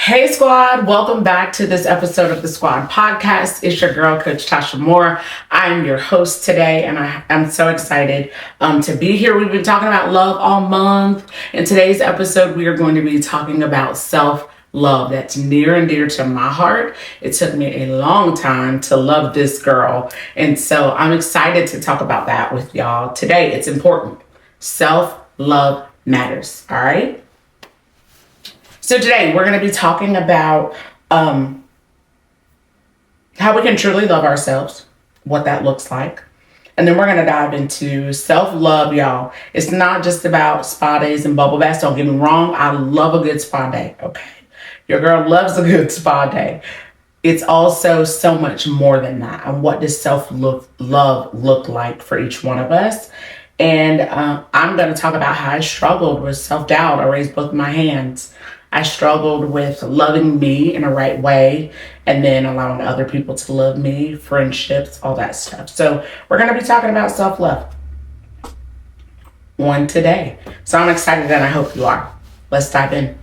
Hey squad, welcome back to this episode of the Squad Podcast. It's your girl, Coach Tocha Moore. I'm your host today, and I'm so excited to be here. We've been talking about love all month. In today's episode, we are going to be talking about self-love. That's near and dear to my heart. It took me a long time to love this girl, and so I'm excited to talk about that with y'all today. It's important. Self-love matters, all right? So today we're going to be talking about how we can truly love ourselves, what that looks like. And then we're going to dive into self-love, y'all. It's not just about spa days and bubble baths. Don't get me wrong. I love a good spa day, okay? Your girl loves a good spa day. It's also so much more than that. And what does self-love look like for each one of us? And I'm going to talk about how I struggled with self-doubt. I raised both my hands. I struggled with loving me in a right way and then allowing other people to love me, friendships, all that stuff. So we're going to be talking about self-love one today. So I'm excited and I hope you are. Let's dive in.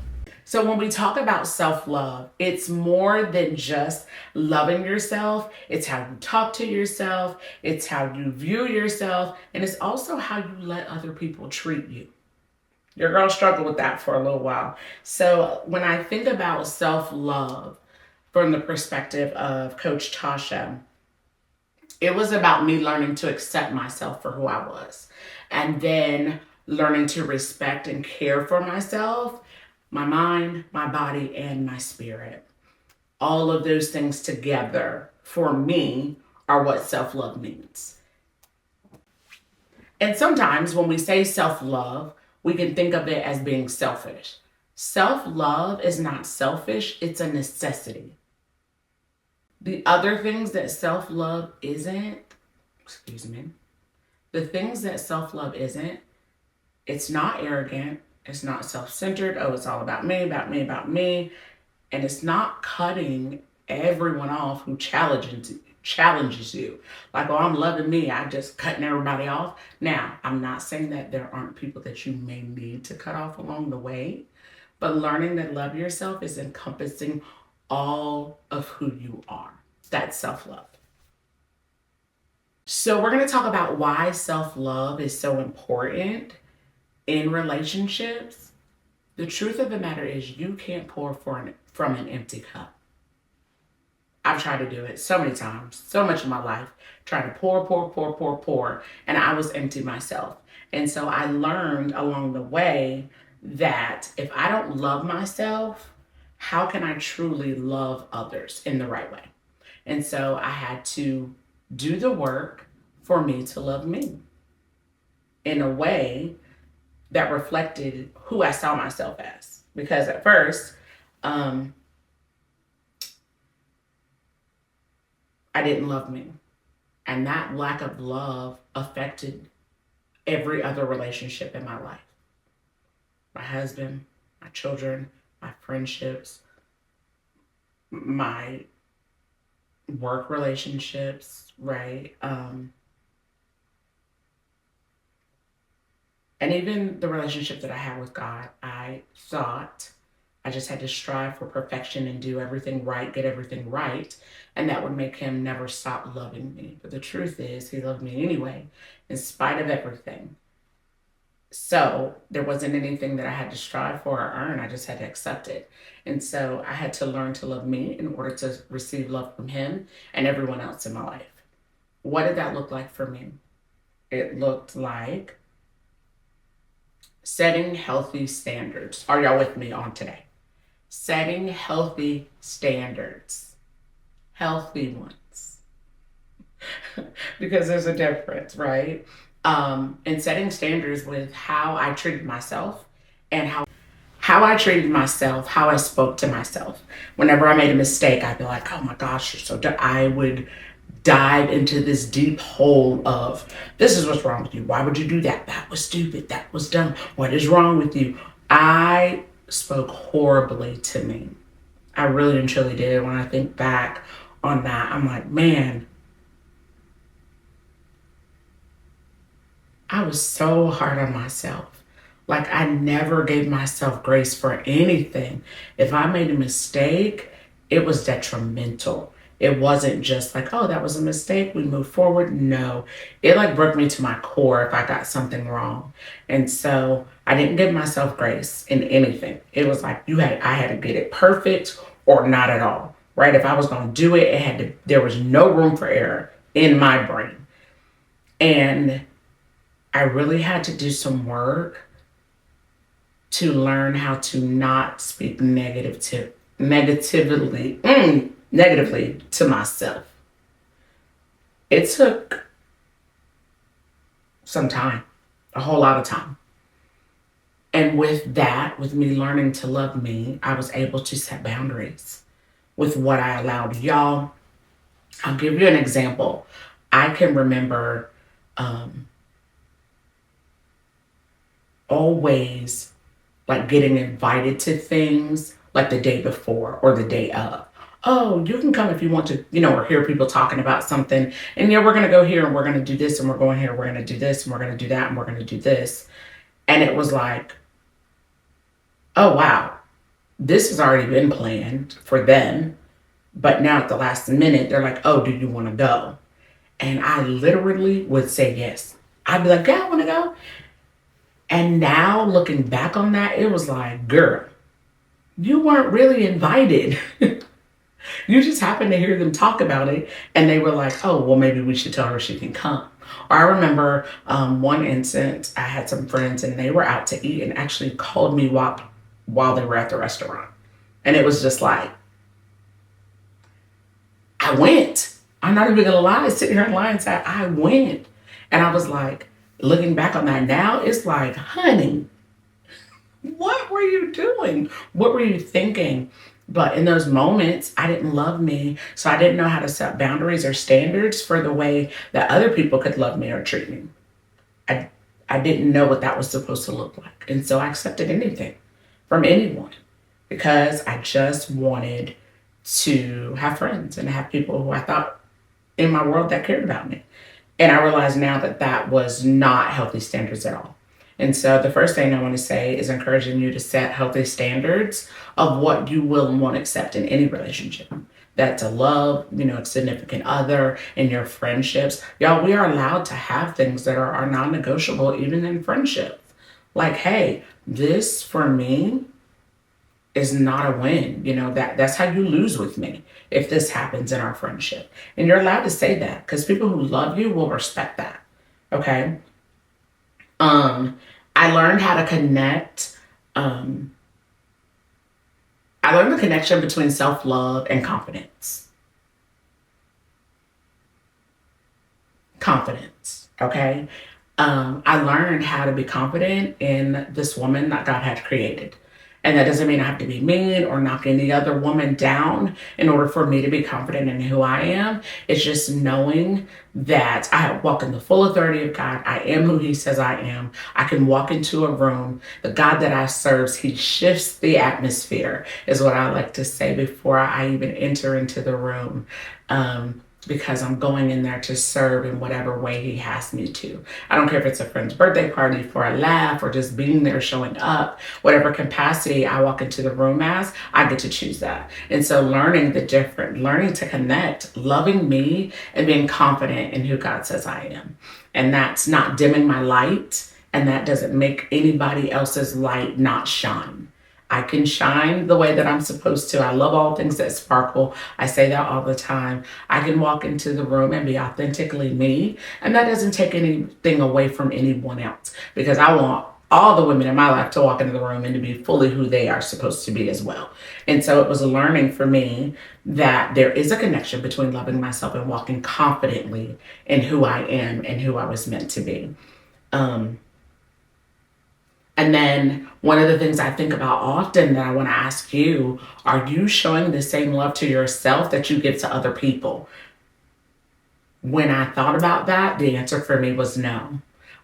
So when we talk about self-love, it's more than just loving yourself. It's how you talk to yourself. It's how you view yourself. And it's also how you let other people treat you. Your girl struggled with that for a little while. So when I think about self-love from the perspective of Coach Tocha, it was about me learning to accept myself for who I was. And then learning to respect and care for myself, my mind, my body, and my spirit. All of those things together, for me, are what self-love means. And sometimes when we say self-love, we can think of it as being selfish. Self-love is not selfish, it's a necessity. The other things that self-love isn't, the things that self-love isn't, it's not arrogant, it's not self-centered, oh, it's all about me, about me, about me. And it's not cutting everyone off who challenges you. Like, oh, I'm loving me, I'm just cutting everybody off. Now, I'm not saying that there aren't people that you may need to cut off along the way, but learning to love yourself is encompassing all of who you are. That's self-love. So we're going to talk about why self-love is so important in relationships. The truth of the matter is you can't pour from an empty cup. I've tried to do it so many times, so much of my life, trying to pour, and I was empty myself. And so I learned along the way that if I don't love myself, how can I truly love others in the right way? And so I had to do the work for me to love me in a way that reflected who I saw myself as. Because at first, I didn't love me. And that lack of love affected every other relationship in my life. My husband, my children, my friendships, my work relationships, right? And even the relationship that I had with God, I thought I just had to strive for perfection and do everything right, get everything right, and that would make him never stop loving me. But the truth is, he loved me anyway, in spite of everything. So there wasn't anything that I had to strive for or earn. I just had to accept it. And so I had to learn to love me in order to receive love from him and everyone else in my life. What did that look like for me? It looked like setting healthy standards. Are y'all with me on today? Setting healthy standards. Healthy ones. Because there's a difference, right? And setting standards with how I treated myself and how I treated myself, how I spoke to myself. Whenever I made a mistake, I'd be like, oh my gosh, you're so dumb. I would dive into this deep hole of, this is what's wrong with you. Why would you do that? That was stupid. That was dumb. What is wrong with you? I spoke horribly to me. I really and truly did. When I think back on that, I'm like, man, I was so hard on myself. Like, I never gave myself grace for anything. If I made a mistake, it was detrimental. It wasn't just like, oh, that was a mistake, we move forward. No, it like broke me to my core if I got something wrong. And so I didn't give myself grace in anything. It was like I had to get it perfect or not at all. Right? If I was going to do it, there was no room for error in my brain. And I really had to do some work to learn how to not speak negatively to myself. It took some time, a whole lot of time. And with that, with me learning to love me, I was able to set boundaries with what I allowed. Y'all, I'll give you an example. I can remember always like getting invited to things like the day before or the day of. Oh, you can come if you want to, or hear people talking about something. And yeah, we're going to go here and we're going to do this and we're going here. We're going to do this and we're going to do that and we're going to do this. And it was like, oh, wow, this has already been planned for them. But now at the last minute, they're like, oh, do you want to go? And I literally would say yes. I'd be like, yeah, I want to go. And now looking back on that, it was like, girl, you weren't really invited. You just happened to hear them talk about it. And they were like, oh, well, maybe we should tell her she can come. Or I remember one instance, I had some friends and they were out to eat and actually called me while they were at the restaurant. And it was just like, I went. I'm not even going to lie, sitting here and lie and say, I went. And I was like, looking back on that now, it's like, honey, what were you doing? What were you thinking? But in those moments, I didn't love me. So I didn't know how to set boundaries or standards for the way that other people could love me or treat me. I didn't know what that was supposed to look like. And so I accepted anything from anyone because I just wanted to have friends and have people who I thought in my world that cared about me. And I realize now that that was not healthy standards at all. And so the first thing I want to say is encouraging you to set healthy standards of what you will and won't accept in any relationship. That's a love, a significant other, in your friendships. Y'all, we are allowed to have things that are non-negotiable even in friendships. Like, hey, this for me is not a win. That's how you lose with me if this happens in our friendship. And you're allowed to say that because people who love you will respect that. Okay. I learned how to connect. I learned the connection between self-love and confidence. Confidence. Okay. I learned how to be confident in this woman that God had created. And that doesn't mean I have to be mean or knock any other woman down in order for me to be confident in who I am. It's just knowing that I walk in the full authority of God. I am who He says I am. I can walk into a room. The God that I serve, He shifts the atmosphere, is what I like to say before I even enter into the room. Because I'm going in there to serve in whatever way He has me to. I don't care if it's a friend's birthday party, for a laugh, or just being there, showing up, whatever capacity I walk into the room as, I get to choose that. And so learning to connect, loving me, and being confident in who God says I am. And that's not dimming my light, and that doesn't make anybody else's light not shine. I can shine the way that I'm supposed to. I love all things that sparkle. I say that all the time. I can walk into the room and be authentically me. And that doesn't take anything away from anyone else because I want all the women in my life to walk into the room and to be fully who they are supposed to be as well. And so it was a learning for me that there is a connection between loving myself and walking confidently in who I am and who I was meant to be. And then one of the things I think about often that I want to ask you, are you showing the same love to yourself that you give to other people? When I thought about that, the answer for me was no.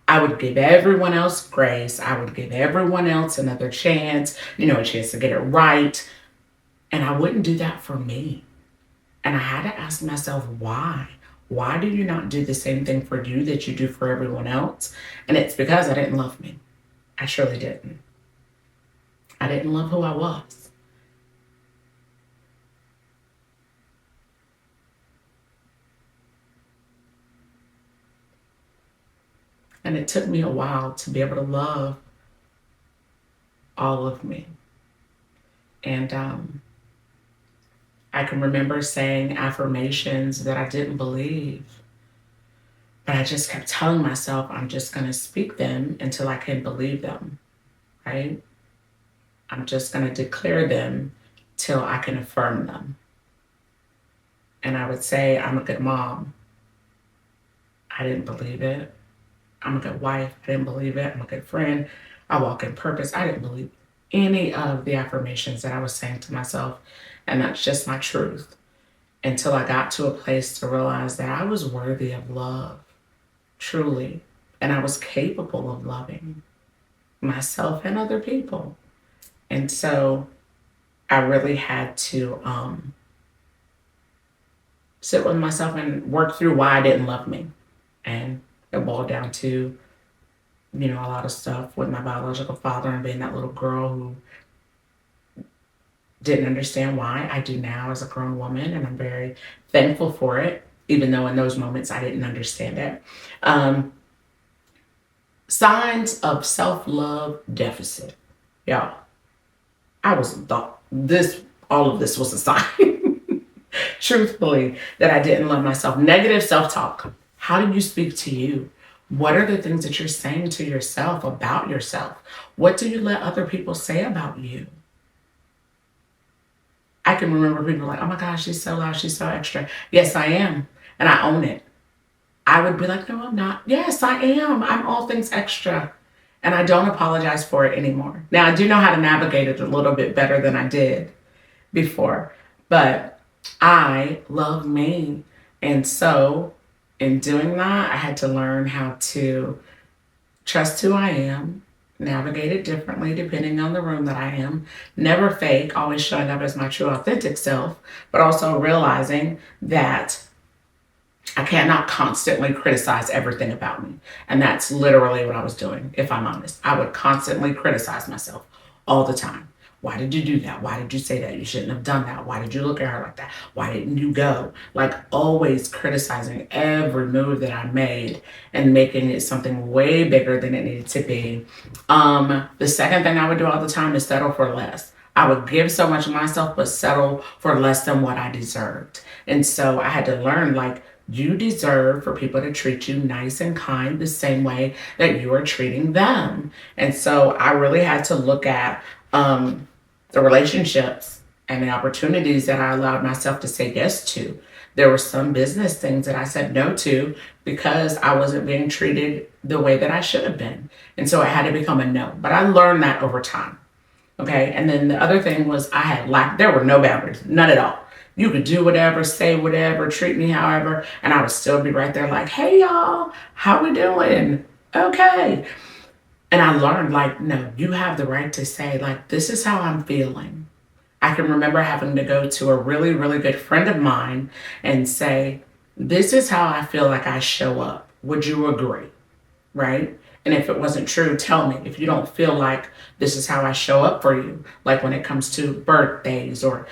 I would give everyone else grace. I would give everyone else another chance, a chance to get it right. And I wouldn't do that for me. And I had to ask myself, why? Why do you not do the same thing for you that you do for everyone else? And it's because I didn't love me. I surely didn't. I didn't love who I was. And it took me a while to be able to love all of me. And I can remember saying affirmations that I didn't believe, but I just kept telling myself I'm just going to speak them until I can believe them, right? I'm just going to declare them till I can affirm them. And I would say, I'm a good mom. I didn't believe it. I'm a good wife. I didn't believe it. I'm a good friend. I walk in purpose. I didn't believe any of the affirmations that I was saying to myself. And that's just my truth. Until I got to a place to realize that I was worthy of love, truly. And I was capable of loving myself and other people. And so I really had to sit with myself and work through why I didn't love me. And it boiled down to, a lot of stuff with my biological father and being that little girl who didn't understand why. I do now as a grown woman, and I'm very thankful for it, even though in those moments I didn't understand it. Signs of self-love deficit. Y'all, I was thought all of this was a sign, truthfully, that I didn't love myself. Negative self-talk. How do you speak to you? What are the things that you're saying to yourself about yourself? What do you let other people say about you? I can remember people like, oh my gosh, she's so loud, she's so extra. Yes, I am. And I own it. I would be like, no, I'm not. Yes, I am. I'm all things extra. And I don't apologize for it anymore. Now, I do know how to navigate it a little bit better than I did before. But I love me. And so in doing that, I had to learn how to trust who I am, navigate it differently depending on the room that I am, never fake, always showing up as my true authentic self, but also realizing that I cannot constantly criticize everything about me. And that's literally what I was doing, if I'm honest. I would constantly criticize myself all the time. Why did you do that? Why did you say that? You shouldn't have done that. Why did you look at her like that? Why didn't you go? Like always criticizing every move that I made and making it something way bigger than it needed to be. The second thing I would do all the time is settle for less. I would give so much of myself, but settle for less than what I deserved. And so I had to learn, like, you deserve for people to treat you nice and kind the same way that you are treating them. And so I really had to look at the relationships and the opportunities that I allowed myself to say yes to. There were some business things that I said no to because I wasn't being treated the way that I should have been. And so it had to become a no. But I learned that over time. Okay. And then the other thing was there were no boundaries, none at all. You could do whatever, say whatever, treat me however, and I would still be right there like, hey y'all, how we doing? Okay. And I learned, like, no, you have the right to say, like, this is how I'm feeling. I can remember having to go to a really, really good friend of mine and say, this is how I feel like I show up. Would you agree? Right? And if it wasn't true, tell me. If you don't feel like this is how I show up for you, like when it comes to birthdays or,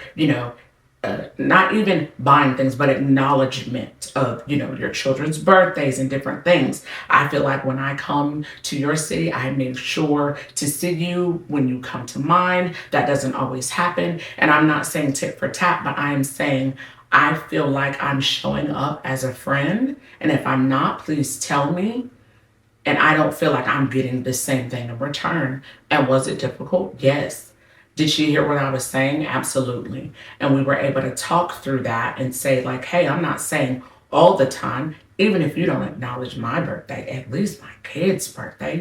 not even buying things, but acknowledgement of, your children's birthdays and different things. I feel like when I come to your city, I make sure to see you when you come to mine. That doesn't always happen. And I'm not saying tit for tat, but I am saying I feel like I'm showing up as a friend. And if I'm not, please tell me. And I don't feel like I'm getting the same thing in return. And was it difficult? Yes. Did she hear what I was saying? Absolutely. And we were able to talk through that and say, like, hey, I'm not saying all the time, even if you don't acknowledge my birthday, at least my kid's birthday,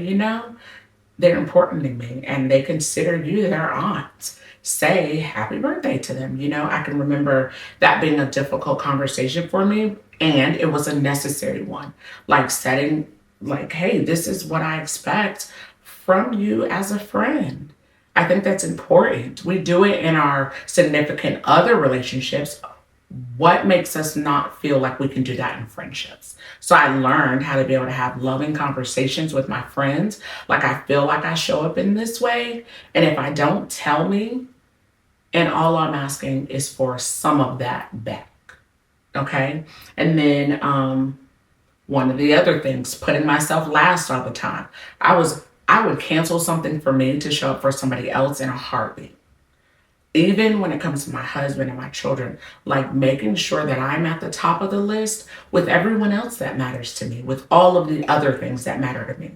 they're important to me and they consider you their aunt. Say happy birthday to them. I can remember that being a difficult conversation for me, and it was a necessary one. Like setting, like, hey, this is what I expect from you as a friend. I think that's important. We do it in our significant other relationships What makes us not feel like we can do that in friendships? So I learned how to be able to have loving conversations with my friends. Like, I feel like I show up in this way. And if I don't, tell me. And all I'm asking is for some of that back. Okay. And then one of the other things, putting myself last all the time. I would cancel something for me to show up for somebody else in a heartbeat. Even when it comes to my husband and my children, like making sure that I'm at the top of the list with everyone else that matters to me, with all of the other things that matter to me.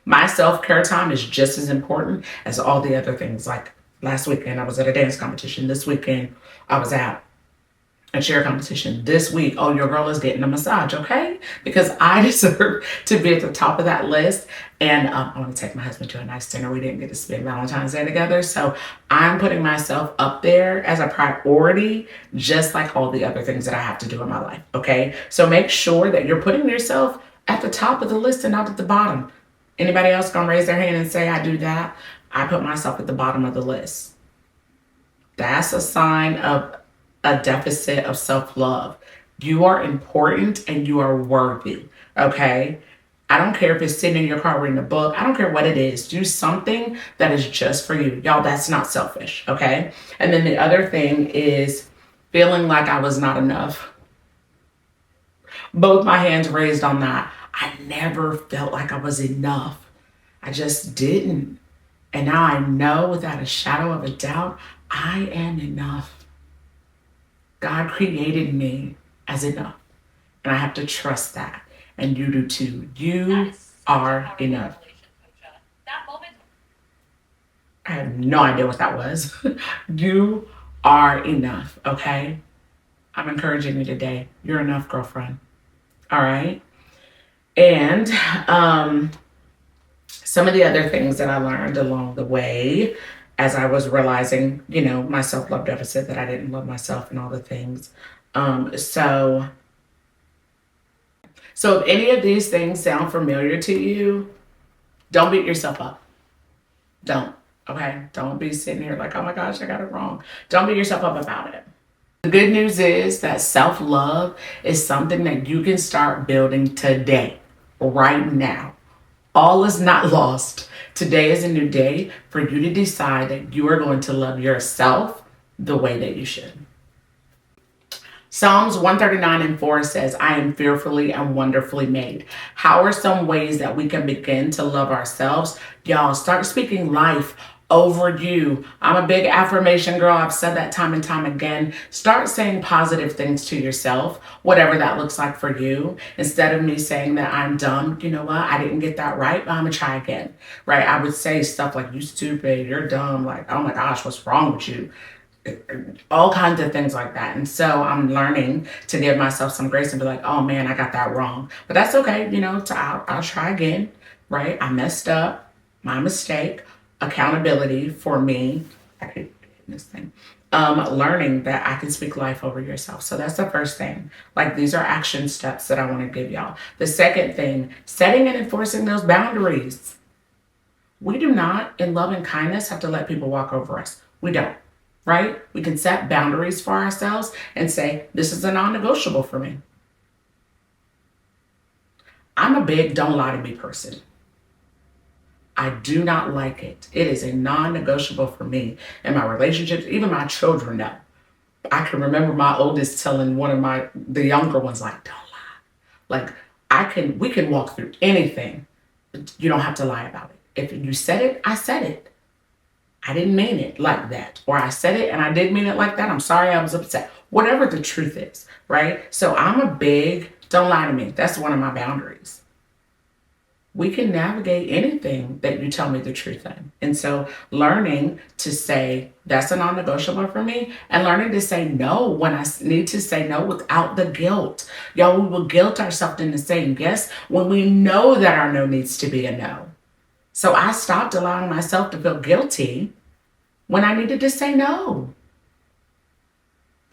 My self-care time is just as important as all the other things. Like last weekend, I was at a dance competition. This weekend, I was at a cheer competition. This week, oh, your girl is getting a massage, okay? Because I deserve to be at the top of that list. And I want to take my husband to a nice dinner. We didn't get to spend Valentine's Day together. So I'm putting myself up there as a priority, just like all the other things that I have to do in my life, okay? So make sure that you're putting yourself at the top of the list and not at the bottom. Anybody else gonna raise their hand and say, I do that? I put myself at the bottom of the list. That's a sign of a deficit of self-love. You are important and you are worthy, okay? I don't care if it's sitting in your car reading a book. I don't care what it is. Do something that is just for you. Y'all, that's not selfish, okay? And then the other thing is feeling like I was not enough. Both my hands raised on that. I never felt like I was enough. I just didn't. And now I know without a shadow of a doubt, I am enough. God created me as enough. And I have to trust that. And you do too. You are enough. I have no idea what that was. You are enough, okay? I'm encouraging you today. You're enough, girlfriend. All right? And some of the other things that I learned along the way as I was realizing, my self-love deficit, that I didn't love myself and all the things. So if any of these things sound familiar to you, don't beat yourself up. Don't, okay? Don't be sitting here like, oh my gosh, I got it wrong. Don't beat yourself up about it. The good news is that self-love is something that you can start building today, right now. All is not lost. Today is a new day for you to decide that you are going to love yourself the way that you should. Psalms 139:4 says, I am fearfully and wonderfully made. How are some ways that we can begin to love ourselves? Y'all, start speaking life over you. I'm a big affirmation girl. I've said that time and time again. Start saying positive things to yourself, whatever that looks like for you. Instead of me saying that I'm dumb, you know what? I didn't get that right, but I'm gonna try again, right? I would say stuff like, you stupid, you're dumb, like, oh my gosh, what's wrong with you? All kinds of things like that. And so I'm learning to give myself some grace and be like, oh man, I got that wrong. But that's okay, I'll try again, right? I messed up, my mistake. Accountability for me. I keep hitting this thing. Learning that I can speak life over yourself. So that's the first thing. Like, these are action steps that I want to give y'all. The second thing, setting and enforcing those boundaries. We do not, in love and kindness, have to let people walk over us. We don't, right? We can set boundaries for ourselves and say, this is a non-negotiable for me. I'm a big don't lie to me person. I do not like it. It is a non-negotiable for me in my relationships. Even my children know. I can remember my oldest telling one of the younger ones, like, don't lie. Like, we can walk through anything. You don't have to lie about it. If you said it, I said it. I didn't mean it like that. Or I said it and I did mean it like that. I'm sorry, I was upset. Whatever the truth is, right? So I'm a big, don't lie to me. That's one of my boundaries. We can navigate anything that you tell me the truth in. And so learning to say, that's a non-negotiable for me, and learning to say no when I need to say no without the guilt. Y'all, we will guilt ourselves into saying yes when we know that our no needs to be a no. So I stopped allowing myself to feel guilty when I needed to say no.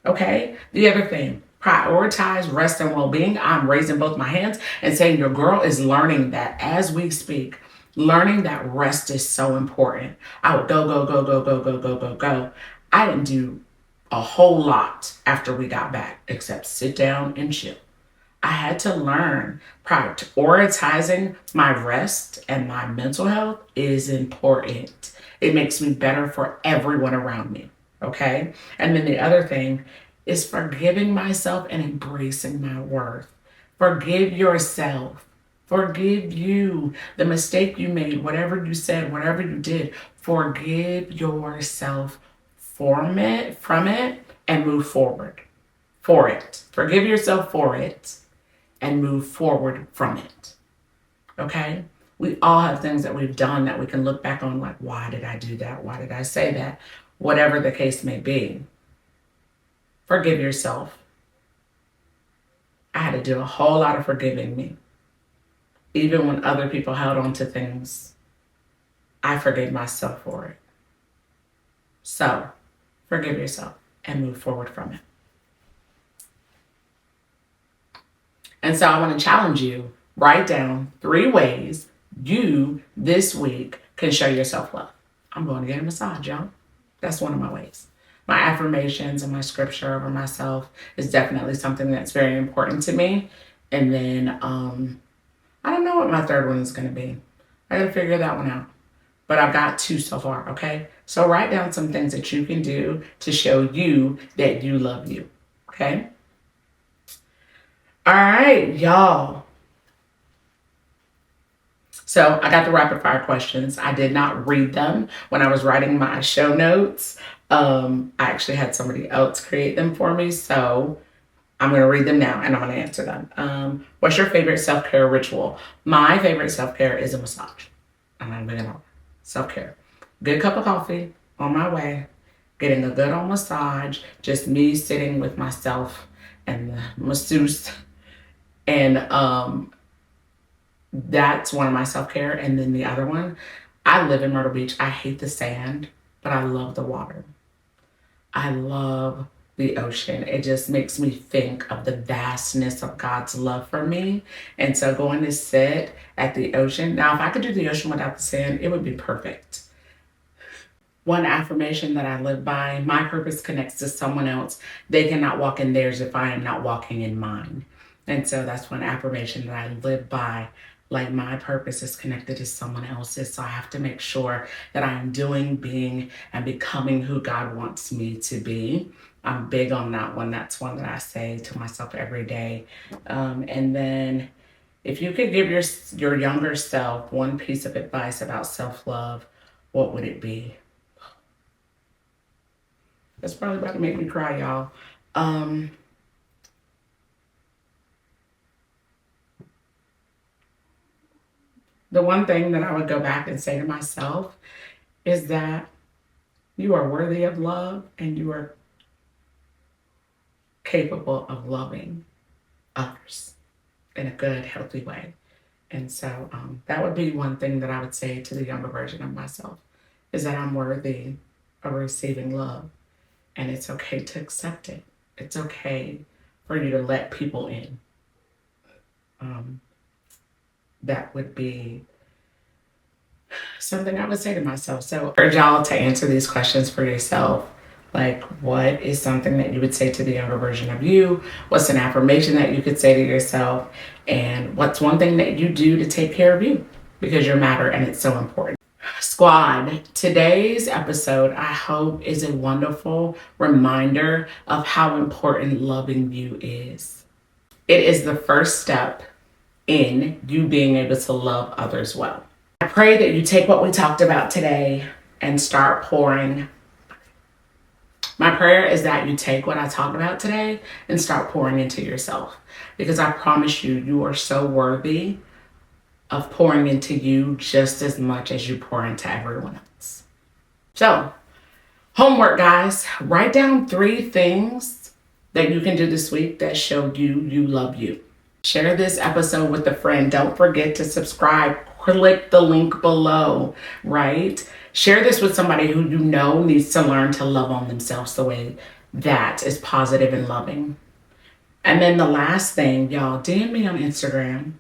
Okay? The other thing, prioritize rest and well-being. I'm raising both my hands and saying your girl is learning that as we speak, learning that rest is so important. I would go. I didn't do a whole lot after we got back, except sit down and chill. I had to learn prioritizing my rest and my mental health is important. It makes me better for everyone around me. Okay. And then the other thing is forgiving myself and embracing my worth. Forgive yourself. Forgive you. The mistake you made, whatever you said, whatever you did, forgive yourself from it and move forward for it. Forgive yourself for it and move forward from it. Okay? We all have things that we've done that we can look back on like, why did I do that? Why did I say that? Whatever the case may be. Forgive yourself. I had to do a whole lot of forgiving me. Even when other people held on to things, I forgave myself for it. So, forgive yourself and move forward from it. And so I want to challenge you, write down 3 ways you this week can show yourself love. I'm going to get a massage, y'all. That's one of my ways. My affirmations and my scripture over myself is definitely something that's very important to me. And then I don't know what my third one is going to be. I got to figure that one out. But I've got 2 so far, okay? So write down some things that you can do to show you that you love you, okay? All right, y'all. So I got the rapid fire questions. I did not read them when I was writing my show notes. I actually had somebody else create them for me. So I'm going to read them now and I'm going to answer them. What's your favorite self-care ritual? My favorite self-care is a massage. I'm not even on self-care. Good cup of coffee on my way, getting a good old massage, just me sitting with myself and the masseuse. And that's one of my self-care. And then the other one, I live in Myrtle Beach. I hate the sand, but I love the water. I love the ocean. It just makes me think of the vastness of God's love for me. And so going to sit at the ocean. Now, if I could do the ocean without the sand, it would be perfect. One affirmation that I live by, my purpose connects to someone else. They cannot walk in theirs if I am not walking in mine. And so that's one affirmation that I live by. Like my purpose is connected to someone else's. So I have to make sure that I'm doing, being, and becoming who God wants me to be. I'm big on that one. That's one that I say to myself every day. And then if you could give your younger self one piece of advice about self-love, what would it be? That's probably about to make me cry, y'all. The one thing that I would go back and say to myself is that you are worthy of love and you are capable of loving others in a good, healthy way. And so that would be one thing that I would say to the younger version of myself is that I'm worthy of receiving love. And it's okay to accept it. It's okay for you to let people in. That would be something I would say to myself. So I urge y'all to answer these questions for yourself. Like, what is something that you would say to the younger version of you? What's an affirmation that you could say to yourself? And what's one thing that you do to take care of you? Because you matter and it's so important. Squad, today's episode, I hope, is a wonderful reminder of how important loving you is. It is the first step in you being able to love others well. I pray that you take what we talked about today and start pouring. My prayer is that you take what I talked about today and start pouring into yourself. Because I promise you, you are so worthy of pouring into you just as much as you pour into everyone else. So, homework, guys. Write down 3 things that you can do this week that show you love you. Share this episode with a friend. Don't forget to subscribe. Click the link below, right? Share this with somebody who you know needs to learn to love on themselves the way that is positive and loving. And then the last thing, y'all, DM me on Instagram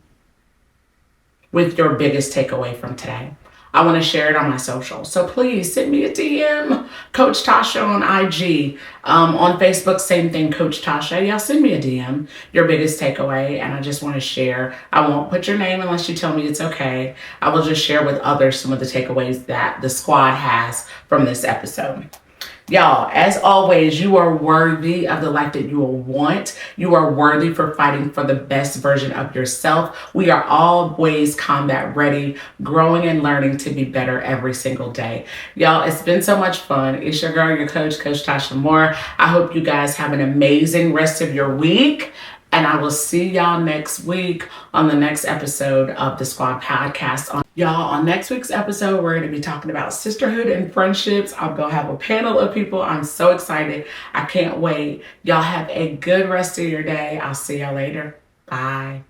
with your biggest takeaway from today. I want to share it on my social. So please send me a DM, Coach Tasha on IG. On Facebook, same thing, Coach Tasha. Y'all send me a DM, your biggest takeaway, and I just want to share. I won't put your name unless you tell me it's okay. I will just share with others some of the takeaways that the squad has from this episode. Y'all, as always, you are worthy of the life that you will want. You are worthy for fighting for the best version of yourself. We are always combat ready, growing and learning to be better every single day. Y'all, it's been so much fun. It's your girl, your coach, Coach Tocha Moore. I hope you guys have an amazing rest of your week. And I will see y'all next week on the next episode of the Squad Podcast. On next week's episode, we're going to be talking about sisterhood and friendships. I'm going to have a panel of people. I'm so excited. I can't wait. Y'all have a good rest of your day. I'll see y'all later. Bye.